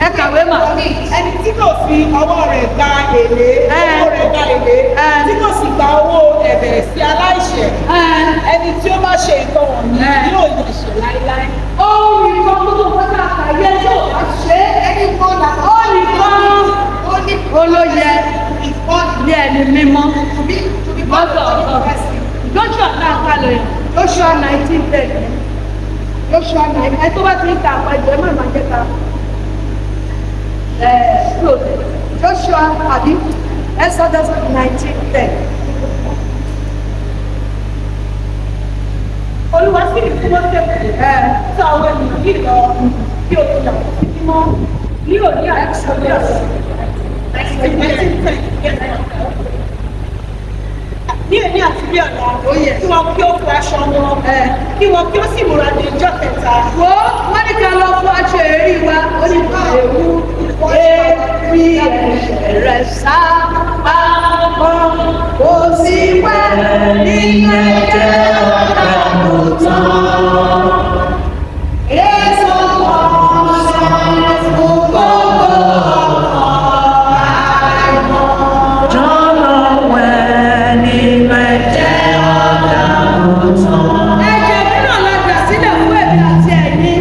Ẹ kàwé mà. Ẹni tí kò fi ọwọ́ rẹ̀ gba èlé, owó rẹ̀ gba èlé, tí kò sì gba owó ẹ̀bẹ̀ sí aláìṣẹ̀, ẹni tí ó bá ṣe nǹkan wọ̀nyí yóò yẹ̀ ṣe láéláé. Ohun ìkan gbogbo pátá àkàyé tó bá ṣe é. Ó nìkan olóyè ní ẹni mímọ́. Joshua náà kà lóyè. Joshua 19:10. Joshua 19. Ẹ tó bá ti ń ka àpẹjọ ẹ má máa jẹ́ ká. Joshua àbí Exodus 19:10. Olúwa sì ní fún Mósè pé sọ àwọn ènìyàn yìí lọ kí o ti yà sí mímọ́ ní òní Exodus. Ní èmi àti bí ọ̀la, kí wọ́n kí ó fọ aṣọ wọn, kí wọ́n kí ó sì múra ní ọjọ́ kẹta. Wo wọ́n ní ká lọ fún aṣọ èrí wa, ó ní kò léwu. Èrí ẹ̀ṣẹ̀ rẹ̀ sá pamọ́, kò sí wẹ̀ nínú ẹ̀jẹ̀ ọ̀gá àgùntàn. Èso kan sọ fún gbogbo ọkàn àìmọ̀. Jọ̀lọ̀ wẹ̀ nínú ẹ̀jẹ̀ ọ̀gá àgùntàn. Ẹ̀jẹ̀ mìíràn la gbà sílẹ̀ fún èmi àti ẹ̀yin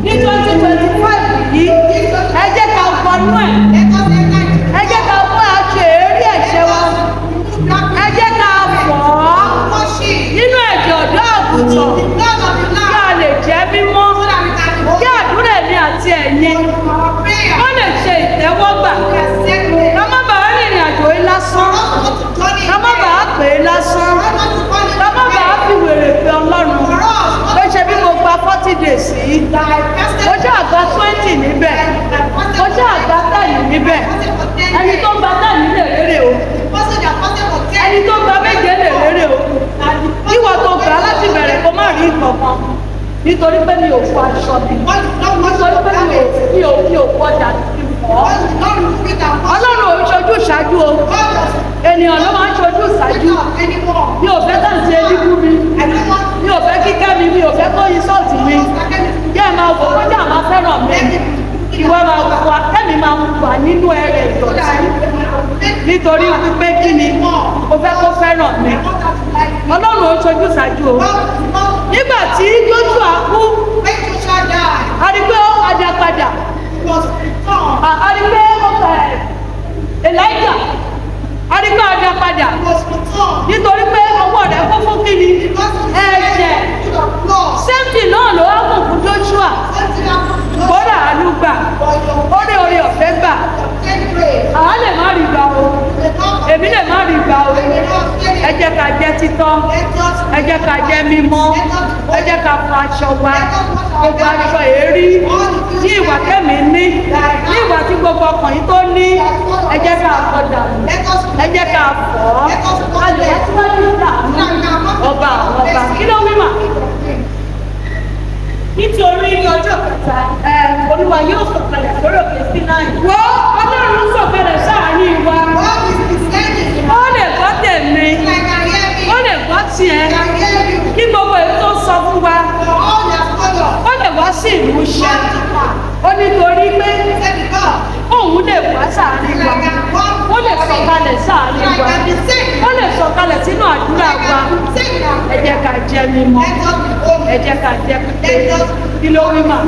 ní 2025 yìí. Ẹ jẹ́ ká wọnú ẹ̀. Ẹ jẹ́ ká wọ aṣọ èrí ẹ̀ṣẹ̀ wa. Ẹ jẹ́ ká fọ̀ ọ́ nínú ẹ̀jẹ̀ ọ̀dọ́ àgùntàn. Kí a lè jẹ́ mímọ́. Kí àdúrà èmi àti ẹ̀yin wọ́n lè ṣe ìtẹ́wọ́gbà. Ká má bàa rìnrìn àjò yìí lásán. Ká má bàa pè é lásán. Ká má bàa fi wèrè pé Ọlọ́run. Ó ṣe bí mo gba 40 days yìí. Mo ṣe àgbà 20 níbẹ̀. Mo ṣe àgbà 10 níbẹ̀. Ẹni tó gba 10 lè rere o. Ẹni tó gba méje lè rere o. Ìwọ tó gbà láti bẹ̀rẹ̀ kó má rí nǹkan nítorí pé mi ò fọ aṣọ mi. Nítorí pé mi ò kọjá sí fọ́. Ọlọ́run ò ń ṣojú ìṣáájú o. Ènìyàn ló máa ń ṣojú ìṣáájú. Mi ò fẹ́ tàǹtí elíkú mi. Mi ò fẹ́ kíkẹ́ mi. Mi ò fẹ́ kó insult mi. Kí ẹ máa wò kọjá máa fẹ́ràn mi. Ìwọ máa wà kẹ́mi máa wà nínú ẹrẹ̀ ìdọ̀tí. Nítorí wípé kí ni mo fẹ́ kó fẹ́ràn mi. Ọlọ́run ò ń ṣojú ìṣáájú o. Nígbà tí Joshua kú, a rí pé ó padà padà. A rí pé ó bẹ̀rẹ̀ Elijah. A rí pé ó padà padà. Nítorí pé ọwọ́ rẹ̀ kún fún kíni? Ẹ̀jẹ̀. Sẹ́ńtì náà ló wá kún fún Joshua. Kódà àánú gbà. Ó rí jẹ́ mímọ́ ẹ jẹ́ ká fọ aṣọ wa gbogbo aṣọ èérí ní ìwà kẹ́mi ní ìwà tí gbogbo ọkàn yìí tó ní ẹ jẹ́ ká fọ dànù ẹ jẹ́ ká fọ́ alẹ́ tí wọ́n ní dànù ọba ọba kí ló wí mà. Nítorí ní ọjọ́ kẹta Olúwa yóò sọ̀kalẹ̀ sórí òkè Sínáì. Wọ́n Ọlọ́run sọ̀kalẹ̀ sáàárín wa. Ó lè gbọ́ tèmi, ó lè gbọ́ tiẹ̀, kí gbogbo èyí tó sọ fún wa, ó lè wá sí ìmúṣẹ. Ó nítorí pé òun lè wá sáàárín wa, ó lè sọ̀kalẹ̀ sáàárín wa, ó lè sọ̀kalẹ̀ sínú àdúrà wa. Ẹ jẹ́ ká jẹ́ mímọ́, ẹ jẹ́ ká jẹ́ pípé. Kí ló wí mà?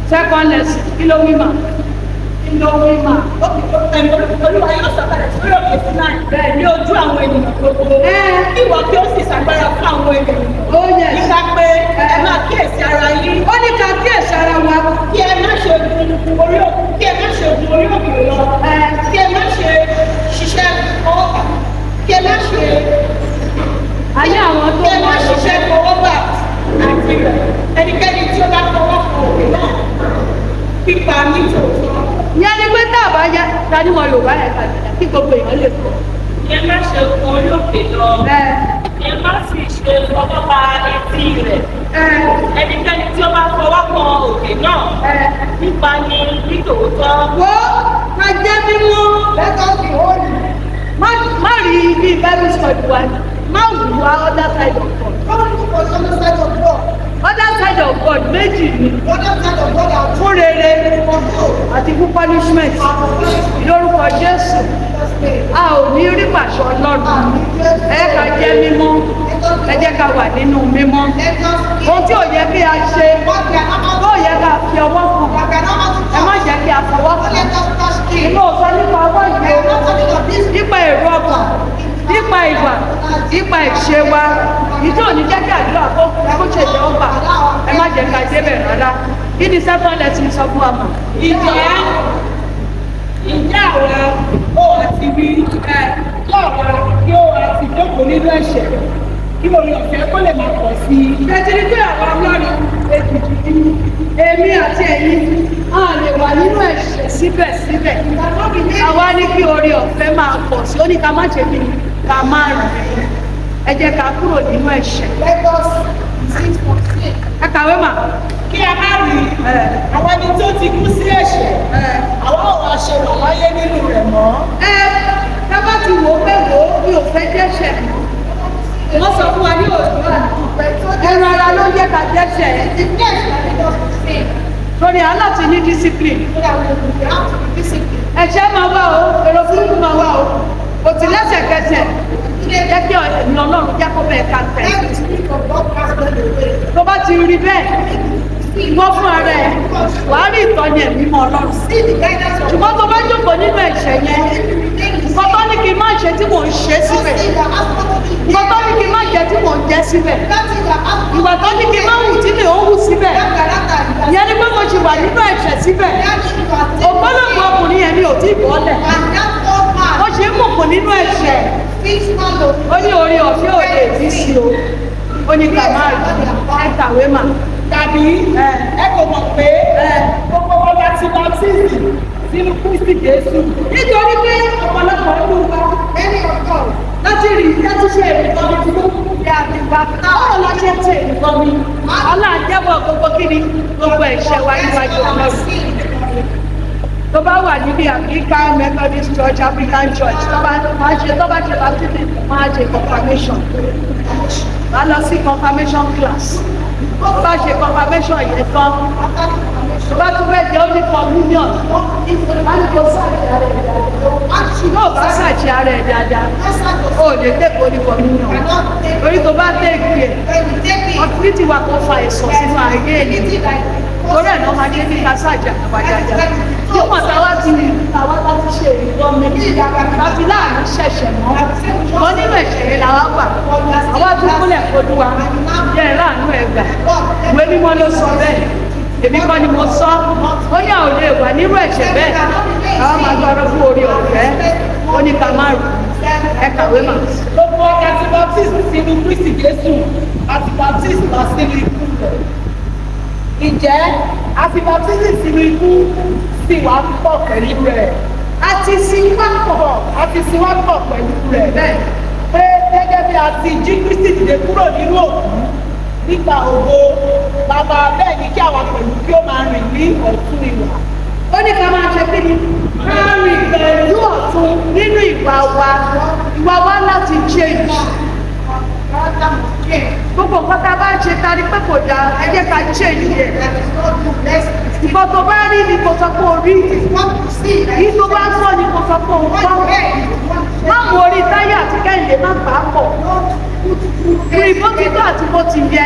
Second lesson, kí ló wí mà? Kí ló wí mà? Olúwa yóò sọ̀kalẹ̀ sórí òkè Sínáì bẹ́ẹ̀ ní ojú àwọn ènìyàn gbogbo. Ìwọ kí ó sì ṣàgbára fún àwọn ènìyàn. Ó yẹ. Nípa pé ẹ máa kíyèsí ara yín. Ó ní ká kíyèsí ara wa. Kí ẹ má ṣe gun orí òkè, kí ẹ má ṣe gun orí òkè lọ. Kí ẹ má ṣe ṣiṣẹ́ fọwọ́ bà. Kí ẹ má ṣe. Ayé àwọn tó Kí ẹ má ṣiṣẹ́ fọwọ́ bà àti rẹ̀. Ẹnikẹ́ni tí ó bá fọwọ́ kan òkè náà pípa nítòótọ́. Ìyẹn ni pé tá a bá yá ta ni wọn Yorùbá yẹn kà kí gbogbo èèyàn lè kọ́. Kí ẹ má ṣe gun orí òkè lọ. Kí ẹ má sì ṣe fọwọ́ bà etí rẹ̀. Ẹnikẹ́ni tí ó bá fọwọ́ kan òkè náà pípa ní nítòótọ́. Wo ká jẹ́ mímọ́. Má rí ibi Bible study wa ni. Má wù wá other side of God. Other side of God méjì ni. Fún rere àti fún punishment. Lórúkọ Jésù. A ò ní rí pàṣọ Ọlọ́run. Ẹ ká jẹ́ mímọ́. Ẹ jẹ́ ká wà nínú mímọ́. Ohun tí ò yẹ kí a ṣe, ó yẹ ká fi ọwọ́ kàn. Ẹ má jẹ́ kí a fọwọ́ kàn. Inú ò sọ nípa ọwọ́ yìí, nípa èrò ọkàn, nípa ìwà, nípa ìṣe wa. Ìjọ ò ní jẹ́ kí àdúrà kó ṣe jẹ́ ọgbà. Ẹ má jẹ́ ká débẹ̀ rárá. Kí ni second lesson sọ fún wa mọ̀? Ìjà àwa ó àti rí lọ́ọ̀wá kí ó àti jókòó nínú ẹ̀ṣẹ̀ kí orí ọ̀fẹ́ kó lè máa pọ̀ sí i. Ìjẹ́jìrì pé àwọn Ọlọ́run ètùtù ní èmi àti ẹ̀yin á lè wà nínú ẹ̀ṣẹ̀ síbẹ̀síbẹ̀. Àwa ní kí orí ọ̀fẹ́ máa pọ̀ sí, ó ní ká má ṣe bí ká má rìn. Ẹ jẹ́ ká kúrò nínú ẹ̀ṣẹ̀. Ẹ kàwé mà. Kí a má rí àwọn ẹni tó ti kú sí ẹ̀ṣẹ̀ àwọn ò wá ṣe wà láyé nínú rẹ̀ mọ́. Ká bá ti wò ó pé wò ó mi ò fẹ́ dẹ́ṣẹ̀ mọ́. Wọ́n sọ fún wa ní òdúrà. Ẹran ara ló jẹ́ ká dẹ́ṣẹ̀. Torí aláti ní discipline. Ẹ̀ṣẹ̀ máa wá o, èrò burúkú máa wá o. Òtí lẹ́sẹ̀kẹsẹ̀ jẹ́ kí ẹ̀mí Ọlọ́run jẹ́ kó bẹ́ẹ̀ ká tẹ̀. Tó bá ti rí bẹ́ẹ̀, wọ́n fún ara ẹ̀ wàá rí ìtọ́ni ẹ̀mí mọ́ Ọlọ́run. Ṣùgbọ́n tó bá jókòó nínú ẹ̀ṣẹ̀ yẹn, nǹkan tó ní kí n má ṣe tí mò ń ṣe síbẹ̀. Nǹkan tó ní kí n má jẹ tí mò ń jẹ síbẹ̀. Ìwà tó ní kí n má hù tí mi ò ń hù síbẹ̀. Ìyẹn ni pé mo ṣì wà nínú ẹ̀ṣẹ̀ síbẹ̀. Ògbólógbòó ọkùnrin yẹn ni ò tí ì bọ́lẹ̀. Mo ṣe ń mọ̀kò nínú ẹ̀ṣẹ̀. Ó ní orí ọ̀fẹ́ òde tí sí o. Ó ní ká máa rí ẹ kàwé mà. Tàbí ẹ kò mọ̀ pé gbogbo wọn bá ti baptisi sínú Kristi Jésù. Nítorí pé ọ̀pọ̀lọpọ̀ ló ń bá ẹni ọ̀tọ̀ láti rí láti ṣe ìrìnkọ́ mi tí ó kú bí àbígbà. Báwo la ṣe ṣe ìrìnkọ́ mi? Ọlọ́run jẹ́wọ́ gbogbo kíni gbogbo ẹ̀ṣẹ̀ wa níwájú Ọlọ́run. Tó bá wà níbi Anglican Methodist Church, African Church, tó bá ṣe baptism, máa ṣe confirmation. Wàá lọ sí confirmation class. Tó bá ṣe confirmation yẹn tán, tó bá tún fẹ́ jẹ́ ó ní communion. Wọ́n ní kó sáàjì ara ẹ̀ dáadáa. Náà bá sáàjì ara ẹ̀ dáadáa. O lè tẹ́kọ̀ọ́ ní communion. Torí tó bá tẹ́kì ẹ̀, ọtí wa kò fa ẹ̀sọ̀ sínú ayé ẹ̀. Torí ẹ̀ náà máa ṣe ní ká sáàjì àgbà dáadáa. Nígbà táwa ti ṣe ìrìnkọ́ mi, tàbí láàrin ṣẹ̀ṣẹ̀ mọ́. Wọ́n nínú ẹ̀ṣẹ̀ yẹn làwa wà. Àwa tún kúnlẹ̀ fojú wa. Jẹ́ ìlànà ẹ̀gbà. Ìwé mímọ́ ló sọ bẹ́ẹ̀. Èmi kọ́ ni mo sọ. Ó ní àwọn olè wà nínú ẹ̀ṣẹ̀ bẹ́ẹ̀. Àwọn máa gbọ́dọ̀ fún orí ọ̀fẹ́. Ó ní ká má rù. Ẹ kàwé mà. Gbogbo wa ká ti baptist sínú Kristi Jésù àti baptist wá sínú ikú rẹ̀. Ǹjẹ́ a ti baptist sínú ikú sì wá pọ̀ pẹ̀lú rẹ̀? A ti sin wá pọ̀ pẹ̀lú rẹ̀ bẹ́ẹ̀ pé gẹ́gẹ́ bí a ti jí Kristi dìde kúrò nínú òkú nípa ògo bàbá bẹ́ẹ̀ ni kí àwọn pẹ̀lú kí ó máa rìn ní ọ̀tún ìwà. Ó ní ká máa ṣe kí ni? Ká rìn pẹ̀lú ọ̀tún nínú ìwà wa láti change. Gbogbo nǹkan tá a bá ń ṣe ta ni pé kò dáa, ẹ jẹ́ ká change yẹ. Ìbọn tó bá rí ni kò sọ pé o rí. Yìí tó bá gbọ́ ni kò sọ pé o gbọ́. Má mú orí táyà àti kẹ́hìndé má bà á pọ̀. Rìn bó ti tọ́ àti bó ti yẹ.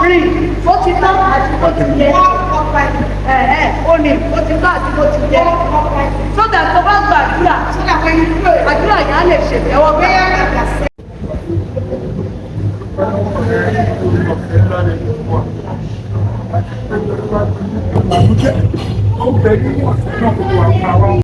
Rìn bó ti tọ́ àti bó ti yẹ. Ó ní bó ti tọ́ àti bó ti yẹ. Sódà tó bá gbàdúrà, àdúrà yẹn á lè ṣètẹ́wọ́ bẹ́ẹ̀. Ìbànújẹ́ ó bẹ nínú ọ̀sẹ̀ náà gbogbo àwọn